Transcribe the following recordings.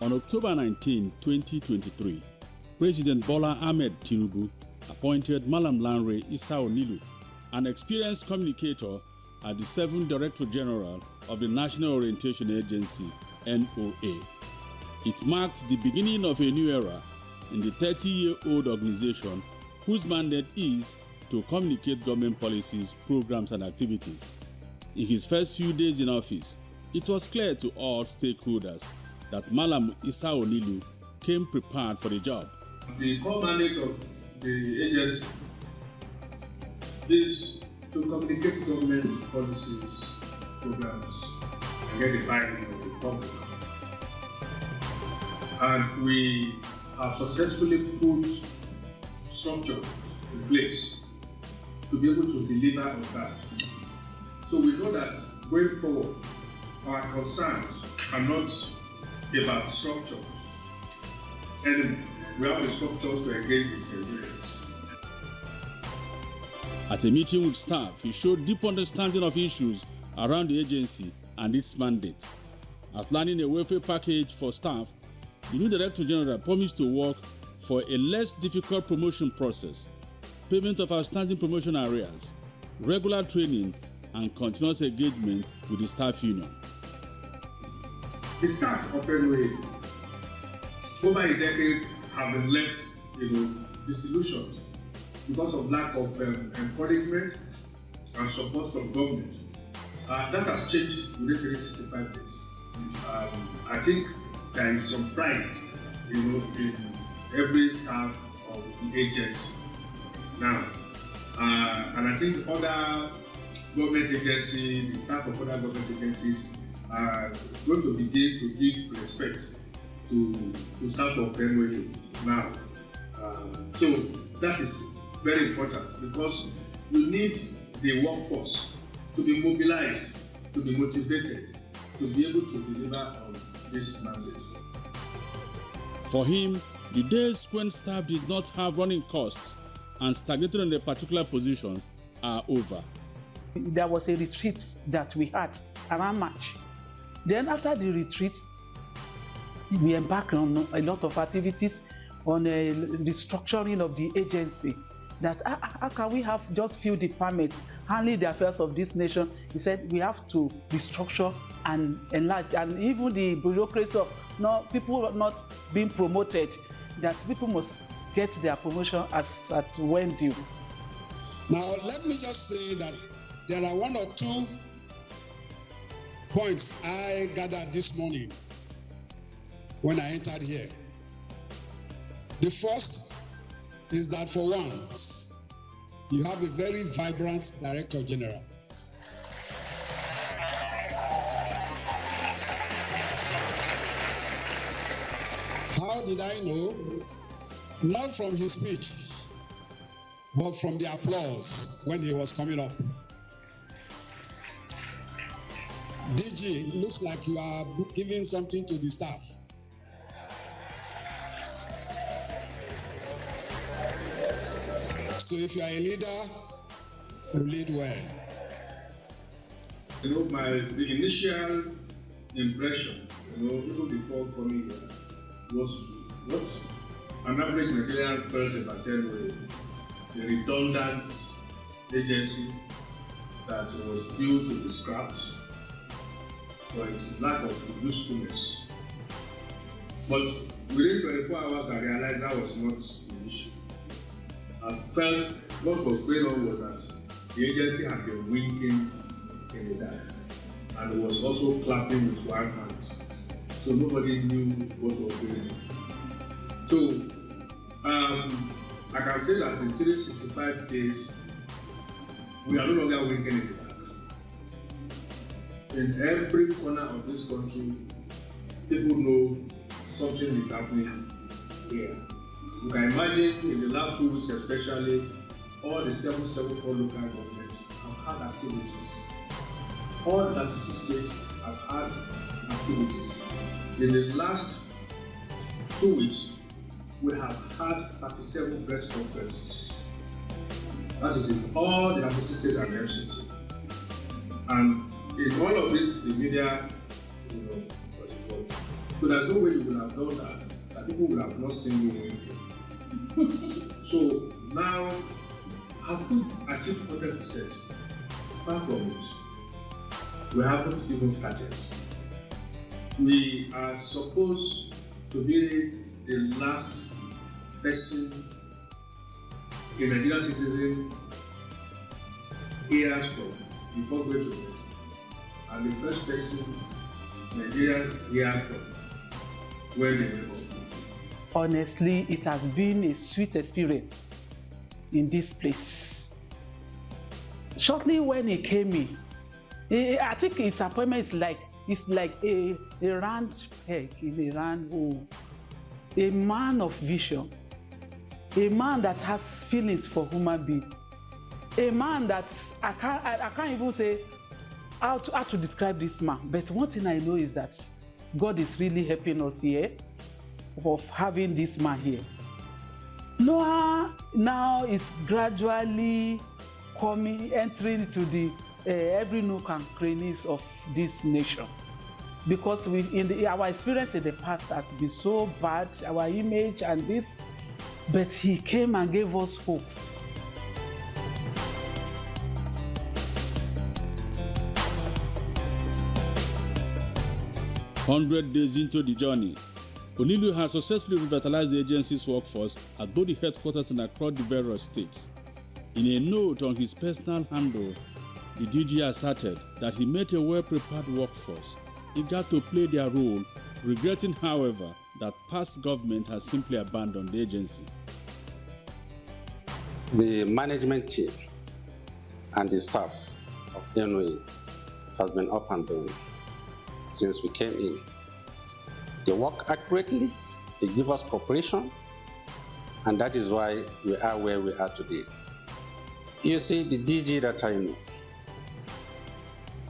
On October 19, 2023, President Bola Ahmed Tinubu appointed Malam Lanre Issa Onilu, an experienced communicator at the 7th Director General of the National Orientation Agency, NOA. It marked the beginning of a new era in the 30-year-old organization whose mandate is to communicate government policies, programs, and activities. In his first few days in office, it was clear to all stakeholders that Malam Issa Onilu came prepared for the job. The core mandate of the agency is to communicate government policies, programs, and get the buy-in of the public. And we have successfully put structure in place to be able to deliver on that. So we know that going forward, our concerns are not about structure anymore. We have the structures to engage with Nigerians. At a meeting with staff, he showed deep understanding of issues around the agency and its mandate. Outlining a welfare package for staff, the new Director General promised to work for a less difficult promotion process, payment of outstanding promotion arrears, regular training, and continuous engagement with the staff union. The staff of NOA over a decade have been left, disillusioned because of lack of encouragement and support from government. That has changed within 365 days. I think there is some pride, in every staff of the agency now, and I think other government agencies, the staff of other government agencies, are going to begin to give respect to staff of NOA now. So that is very important because you need the workforce to be mobilized, to be motivated, to be able to deliver on this mandate. For him, the days when staff did not have running costs and stagnated on their particular positions are over. There was a retreat that we had around March. Then after the retreat, we embarked on a lot of activities on a restructuring of the agency. That how can we have just few departments handling the affairs of this nation? He said we have to restructure and enlarge, and even the bureaucracy of people not being promoted, that people must get their promotion at when due. Now let me just say that there are one or two points I gathered this morning when I entered here. The first is that for once, you have a very vibrant Director General. How did I know? Not from his speech, but from the applause when he was coming up. DG, it looks like you are giving something to the staff. So if you are a leader, you lead well. The initial impression, even before coming here, was what an average Nigerian felt about NOA, the redundant agency that was due to be scrapped for its lack of usefulness. But within 24 hours, I realized that was not the issue. I felt what was going on was that the agency had been winking in the dark, and it was also clapping with one hand. So nobody knew what was going on. So I can say that in 365 days, we are no longer winking in the dark. In every corner of this country, people know something is happening here. You can imagine in the last 2 weeks especially, all the 774 local governments have had activities. All 36 states have had activities. In the last 2 weeks, we have had 37 press conferences. That is in all the 36 states and the FCT. And in all of this, the media was involved. So there's no way you will have done that people will have not seen you anything. So now, have we achieved 100%? Far from it. We haven't even started. We are supposed to be the last person, a Nigerian citizen, hears from before going to bed, and the first person Nigerians hear from when they wake up. Honestly, it has been a sweet experience in this place. Shortly when he came in, I think his appointment is like a round peg in a round hole. A man of vision, a man that has feelings for human being, a man that I can't even say how to describe this man. But one thing I know is that God is really helping us here of having this man here. Noah now is gradually entering into the every nook and crannies of this nation, because our experience in the past has been so bad, our image and this, but he came and gave us hope. "100 days into the journey, Onilu has successfully revitalized the agency's workforce at both the headquarters and across the various states. In a note on his personal handle, the DG asserted that he met a well-prepared workforce eager to play their role, regretting, however, that past government has simply abandoned the agency. The management team and the staff of NOA has been up and down since we came in. They work accurately, they give us cooperation, and that is why we are where we are today. You see, the DG that I know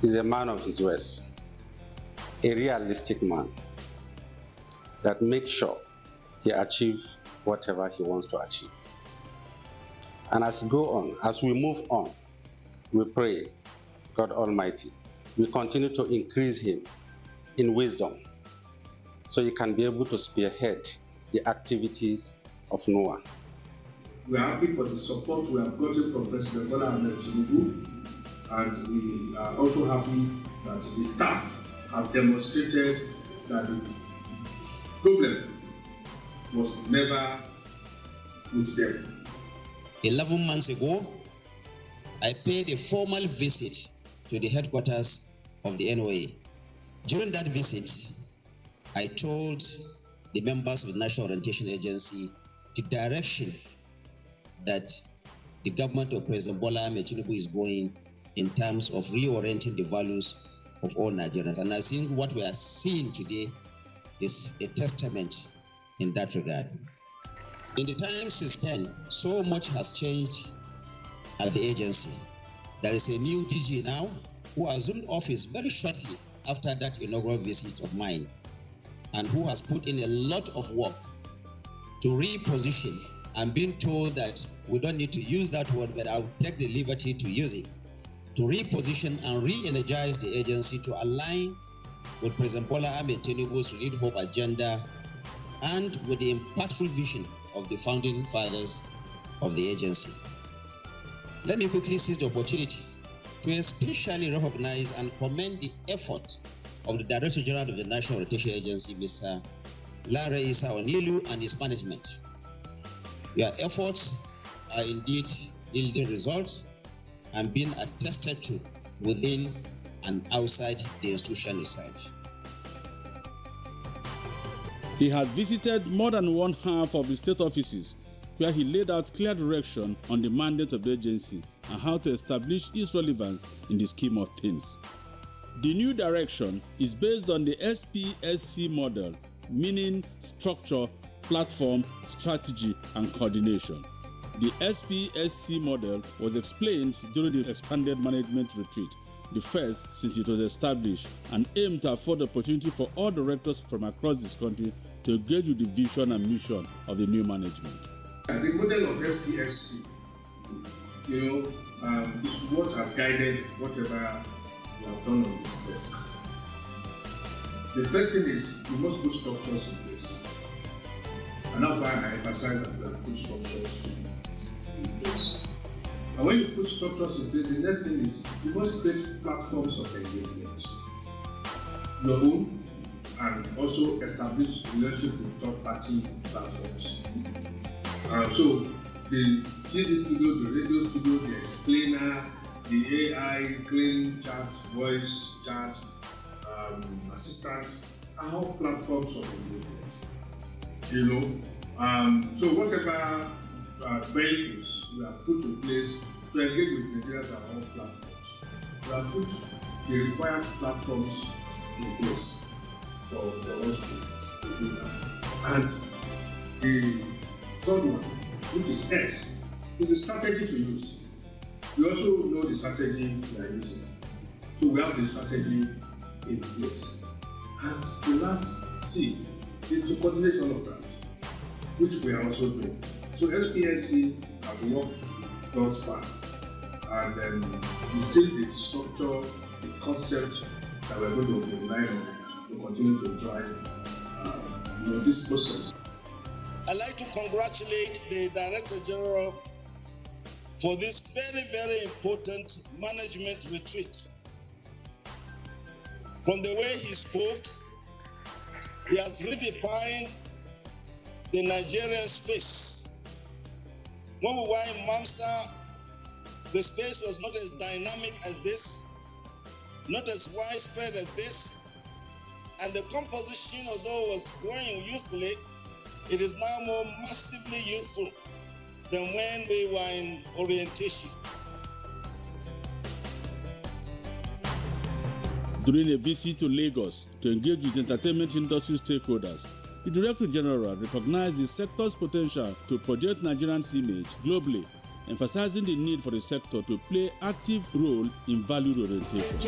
is a man of his words, a realistic man that makes sure he achieves whatever he wants to achieve. And as we move on, we pray, God Almighty, we continue to increase him in wisdom so he can be able to spearhead the activities of Noah. We are happy for the support we have gotten from President Bola Tinubu, and we are also happy that the staff have demonstrated that the problem was never with them. 11 months ago, I paid a formal visit to the headquarters of the NOA. During that visit, I told the members of the National Orientation Agency the direction that the government of President Bola Tinubu is going in terms of reorienting the values of all Nigerians. And I think what we are seeing today is a testament in that regard. In the time since then, so much has changed at the agency. There is a new DG now who assumed office very shortly after that inaugural visit of mine, and who has put in a lot of work to reposition. I'm being told that we don't need to use that word, but I'll take the liberty to use it, to reposition and re-energize the agency to align with President Bola Tinubu's Renewed Hope agenda and with the impactful vision of the founding fathers of the agency. Let me quickly seize the opportunity to especially recognize and commend the effort of the Director General of the National Orientation Agency, Mr. Lanre Issa Onilu, and his management. Your efforts are indeed yielding results and being attested to within and outside the institution itself. He has visited more than one half of the state offices, where he laid out clear direction on the mandate of the agency and how to establish its relevance in the scheme of things. The new direction is based on the SPSC model, meaning structure, platform, strategy, and coordination. The SPSC model was explained during the expanded management retreat, the first since it was established, and aimed to afford the opportunity for all directors from across this country to engage with the vision and mission of the new management. The model of SPSC, is what has guided whatever we have done on this desk. The first thing is you must put structures in place. And that's why I emphasize that we have put structures in place. And when you put structures in place, the next thing is you must create platforms of engagement. Your own, and also establish relationship with third-party platforms. So the TV studio, the radio studio, the explainer, the AI, clean chat, voice chat, assistant, are all platforms of engagement. So whatever vehicles we have put in place to engage with Nigerians are all platforms. We have put the required platforms in place for us to do that. And the third one, which is S, is the strategy to use. We also know the strategy we are using. So we have the strategy in place. And the last C is to coordinate all of that, which we are also doing. So SPNC has worked thus far, and we still the structure, the concept that we're going to rely on to continue to drive this process. I'd like to congratulate the Director General for this very, very important management retreat. From the way he spoke, he has redefined the Nigerian space. When we were in MAMSA, the space was not as dynamic as this, not as widespread as this, and the composition, although was growing youthfully, it is now more massively youthful than when we were in orientation. During a visit to Lagos to engage with entertainment industry stakeholders, the Director General recognized the sector's potential to project Nigerian's image globally, emphasizing the need for the sector to play active role in value orientation.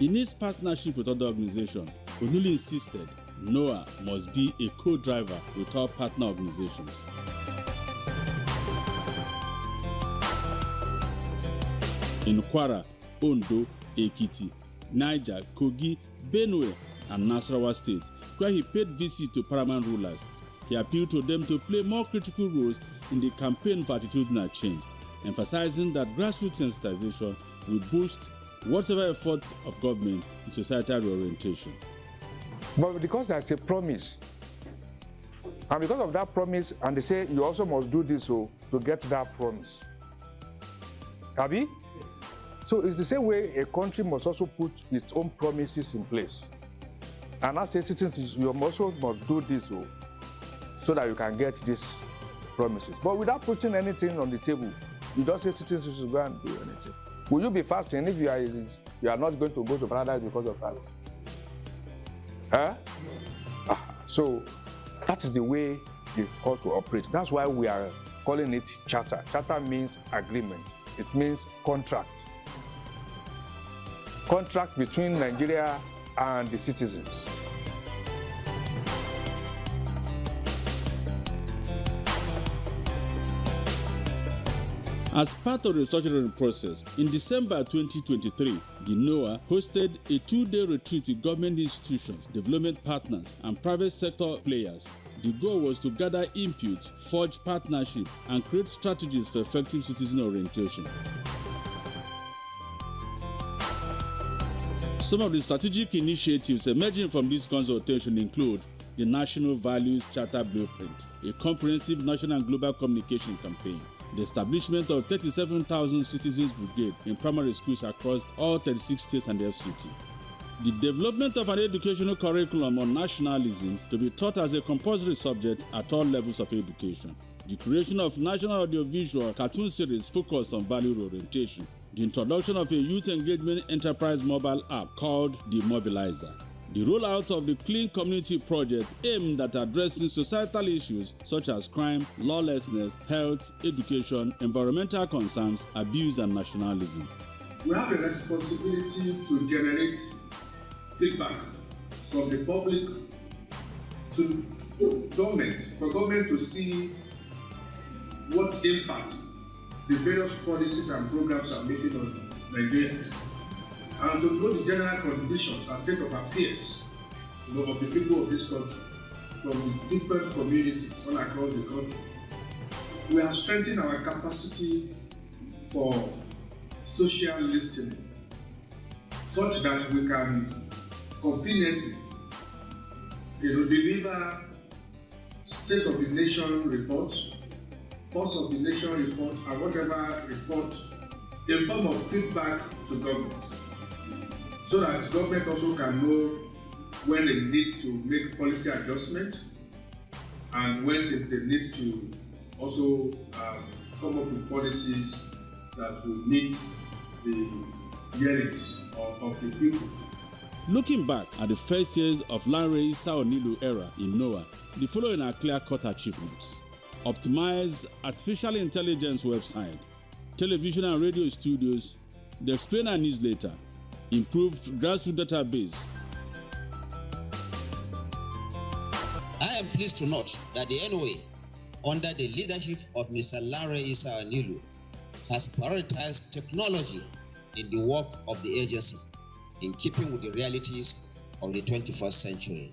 In his partnership with other organizations, Onuli insisted NOAA must be a co-driver with all partner organizations. In Kwara, Ondo, Ekiti, Niger, Kogi, Benue, and Nasarawa State, where he paid visit to paramount rulers, he appealed to them to play more critical roles in the campaign for attitudinal change, emphasizing that grassroots sensitization will boost whatever effort of government in societal reorientation. But because there's a promise, and because of that promise, and they say you also must do this to get that promise. Abi? Yes. So it's the same way a country must also put its own promises in place. And as citizens, you also must do this so that you can get these promises. But without putting anything on the table, you don't say citizens should go and do anything. Will you be fasting if you are not going to go to paradise because of fasting? So that is the way it's called to operate. That's why we are calling it charter. Charter means agreement. It means contract. Contract between Nigeria and the citizens. As part of the restructuring process, in December 2023, the NOAA hosted a 2-day retreat with government institutions, development partners, and private sector players. The goal was to gather input, forge partnership, and create strategies for effective citizen orientation. Some of the strategic initiatives emerging from this consultation include the National Values Charter Blueprint, a comprehensive national and global communication campaign, the establishment of 37,000 citizens brigade in primary schools across all 36 states and the FCT, the development of an educational curriculum on nationalism to be taught as a compulsory subject at all levels of education, the creation of national audiovisual cartoon series focused on value orientation, the introduction of a youth engagement enterprise mobile app called the Mobilizer, the rollout of the Clean Community Project aimed at addressing societal issues such as crime, lawlessness, health, education, environmental concerns, abuse, and nationalism. We have a responsibility to generate feedback from the public to government, for government to see what impact the various policies and programs are making on Nigerians, and to know the general conditions and state of affairs, of the people of this country from different communities all across the country. We have strengthened our capacity for social listening, such that we can conveniently, deliver state of the nation reports, pulse of the nation report, and whatever report in form of feedback to government, so that government also can know when they need to make policy adjustment and when they need to also come up with policies that will meet the yearnings of the people. Looking back at the first years of Lanre Isao Nilu era in NOAA, the following are clear-cut achievements: optimized artificial intelligence website, television and radio studios, the Explainer newsletter, improved Grassroot database. I am pleased to note that the NOA, under the leadership of Mr. Lanre Isao Nilu, has prioritized technology in the work of the agency, in keeping with the realities of the 21st century.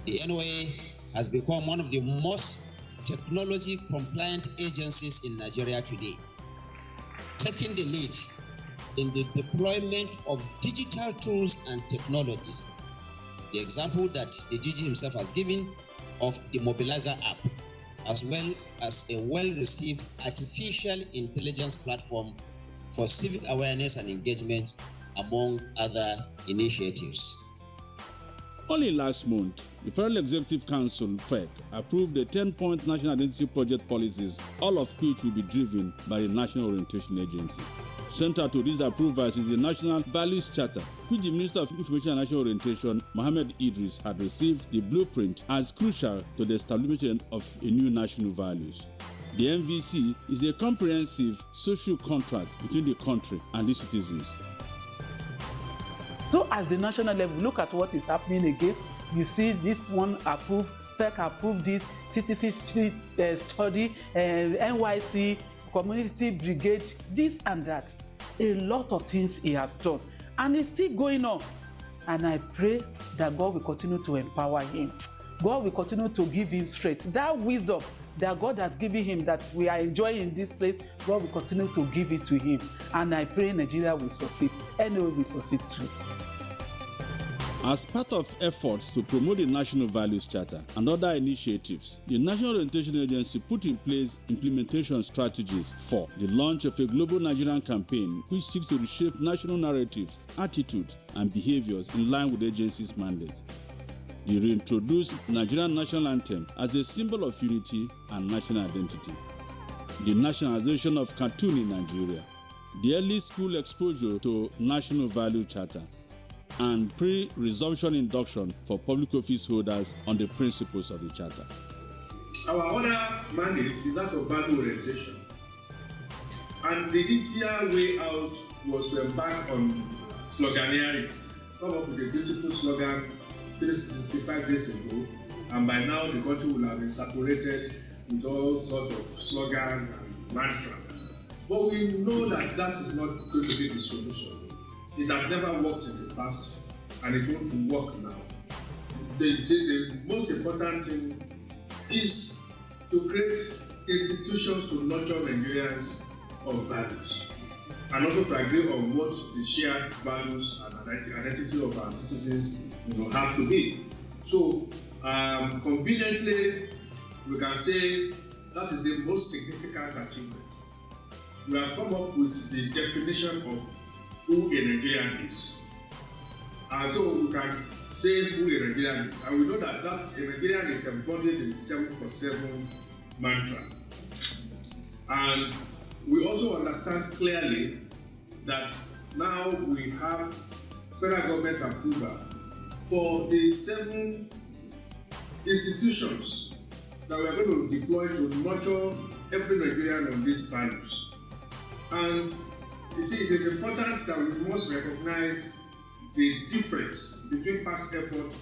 The NOA has become one of the most technology-compliant agencies in Nigeria today, taking the lead in the deployment of digital tools and technologies. The example that the DG himself has given of the Mobilizer app, as well as a well-received artificial intelligence platform for civic awareness and engagement, among other initiatives. Only last month, the Federal Executive Council, FEC, approved the 10-point National Identity Project policies, all of which will be driven by the National Orientation Agency. Central to these approvals is the National Values Charter, which the Minister of Information and National Orientation, Mohammed Idris, had received the blueprint as crucial to the establishment of a new national values. The NVC is a comprehensive social contract between the country and its citizens. So at the national level, look at what is happening again. You see this one approved, FEC approved this, citizenship study, NYC, community brigade, this and that. A lot of things he has done. And it's still going on. And I pray that God will continue to empower him. God will continue to give him strength. That wisdom that God has given him, that we are enjoying in this place, God will continue to give it to him. And I pray Nigeria will succeed. NOA will succeed too. As part of efforts to promote the National Values Charter and other initiatives, the National Orientation Agency put in place implementation strategies for the launch of a global Nigerian campaign which seeks to reshape national narratives, attitudes, and behaviors in line with the agency's mandate. The reintroduced Nigerian national anthem as a symbol of unity and national identity. The nationalization of cartoon in Nigeria. The early school exposure to National Value Charter, and pre-resumption induction for public office holders on the principles of the Charter. Our other mandate is that of value orientation. And the easier way out was to embark on sloganeering, come up with a beautiful slogan 365 days ago, and by now the country will have been saturated with all sorts of slogans and mantras. But we know that that is not going to be the solution. It has never worked in the past, and it won't work now. They say the most important thing is to create institutions to nurture Nigerians of values, and also to agree on what the shared values and identity of our citizens have to be. So, conveniently, we can say that is the most significant achievement. We have come up with the definition of who a Nigerian is. And so we can say who a Nigerian is. And we know that a Nigerian is embodied in the 747 mantra. And we also understand clearly that now we have federal government approval for the 7 institutions that we are going to deploy to nurture every Nigerian on these values. And You see, it is important that we must recognize the difference between past effort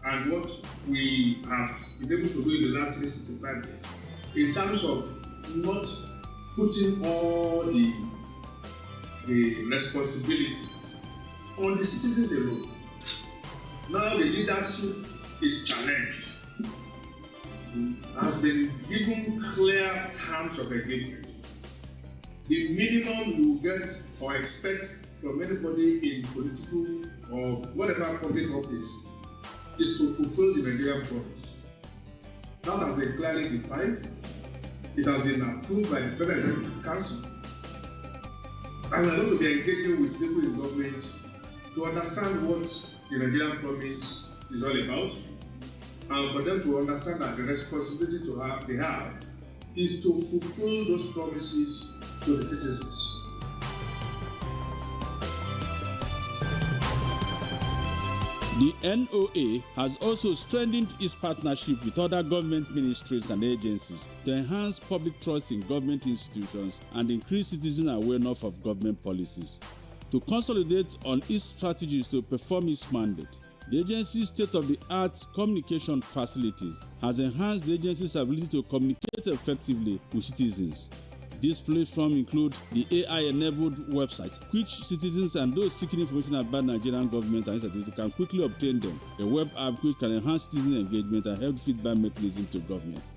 and what we have been able to do in the last 365 days in terms of not putting all the responsibility on the citizens alone. Now the leadership is challenged, has been given clear terms of engagement. The minimum you get or expect from anybody in political or whatever public office is to fulfill the Nigerian promise. That has been clearly defined. It has been approved by the Federal Executive Council. And we are going to be engaging with people in government to understand what the Nigerian promise is all about, and for them to understand that the responsibility they have is to fulfill those promises to the citizens. The NOA has also strengthened its partnership with other government ministries and agencies to enhance public trust in government institutions and increase citizen awareness of government policies. To consolidate on its strategies to perform its mandate, the agency's state-of-the-art communication facilities has enhanced the agency's ability to communicate effectively with citizens. These platforms include the AI-enabled website, which citizens and those seeking information about Nigerian government and its activities can quickly obtain them, a web app which can enhance citizen engagement and help feedback mechanism to government.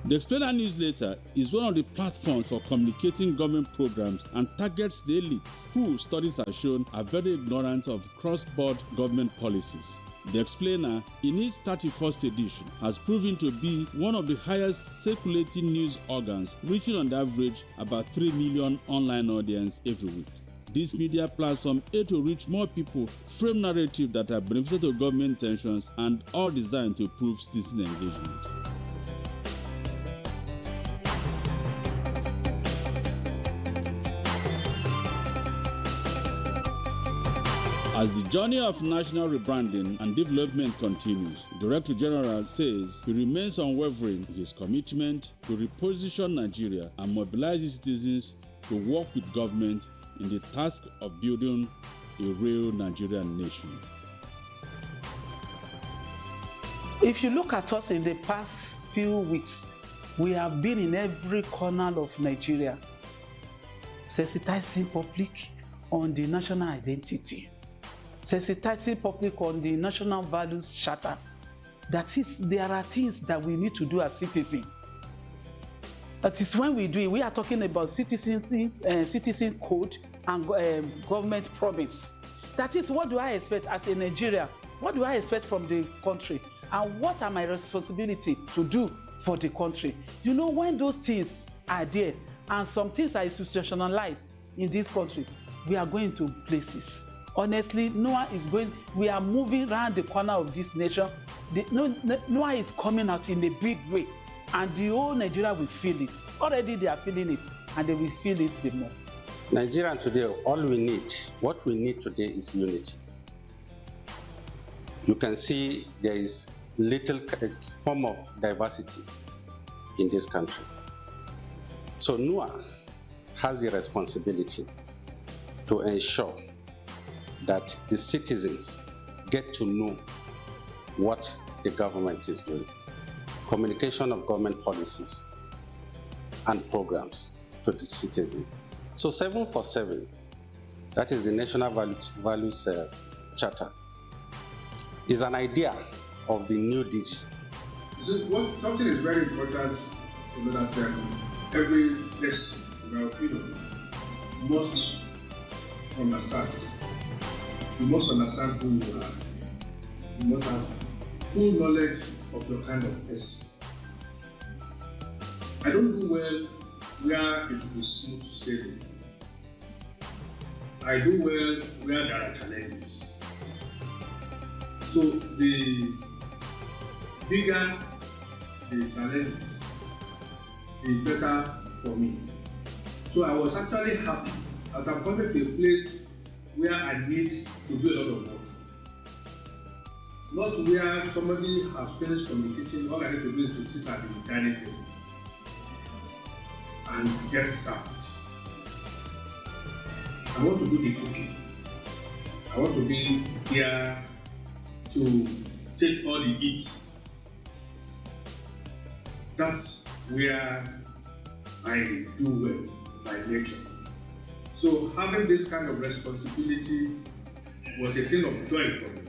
The Explainer newsletter is one of the platforms for communicating government programs and targets the elites who, studies have shown, are very ignorant of cross-board government policies. The Explainer, in its 31st edition, has proven to be one of the highest circulating news organs, reaching on average about 3 million online audience every week. This media platform aims to reach more people, frame narratives that are beneficial to government intentions, and all designed to improve citizen engagement. As the journey of national rebranding and development continues, the Director General says he remains unwavering in his commitment to reposition Nigeria and mobilize its citizens to work with government in the task of building a real Nigerian nation. If you look at us in the past few weeks, we have been in every corner of Nigeria, sensitizing public on the national identity, sensitizing public on the national values charter. That is, there are things that we need to do as citizens. That is when we do it. We are talking about citizen code and government promise. That is, what do I expect as a Nigerian? What do I expect from the country? And what are my responsibility to do for the country? You know, when those things are there and some things are institutionalized in this country, we are going to places. Honestly, we are moving around the corner of this nation. Noah is coming out in a big way, and the whole Nigeria will feel it. Already they are feeling it, and they will feel it the more. Nigerian today, what we need today is unity. You can see there is little form of diversity in this country. So Noah has the responsibility to ensure that the citizens get to know what the government is doing. Communication of government policies and programs to the citizen. So 747, that is the National Values Charter, is an idea of the new DG. Something is very important to know that every person, must understand. You must understand who you are. You must have full knowledge of your kind of person. I don't do well where it will be smooth sailing. I do well where there are challenges. So the bigger the challenge, the better for me. So I was actually happy that I'm coming to a place where I need to do a lot of work. Not where somebody has finished communicating, all I need to do is to sit at the dining table and get served. I want to do the cooking. I want to be here to take all the heat. That's where I do well by nature. So having this kind of responsibility was a thing of joy for me,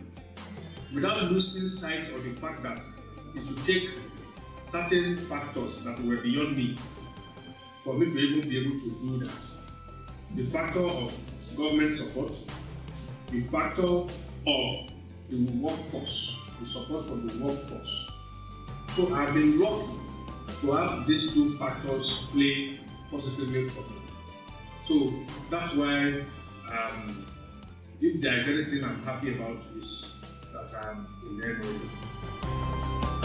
without losing sight of the fact that it should take certain factors that were beyond me for me to even be able to do that. The factor of government support, the factor of the workforce, the support from the workforce. So I've been lucky to have these two factors play positively for me. So that's why if there is anything I'm happy about is that I'm in NTA.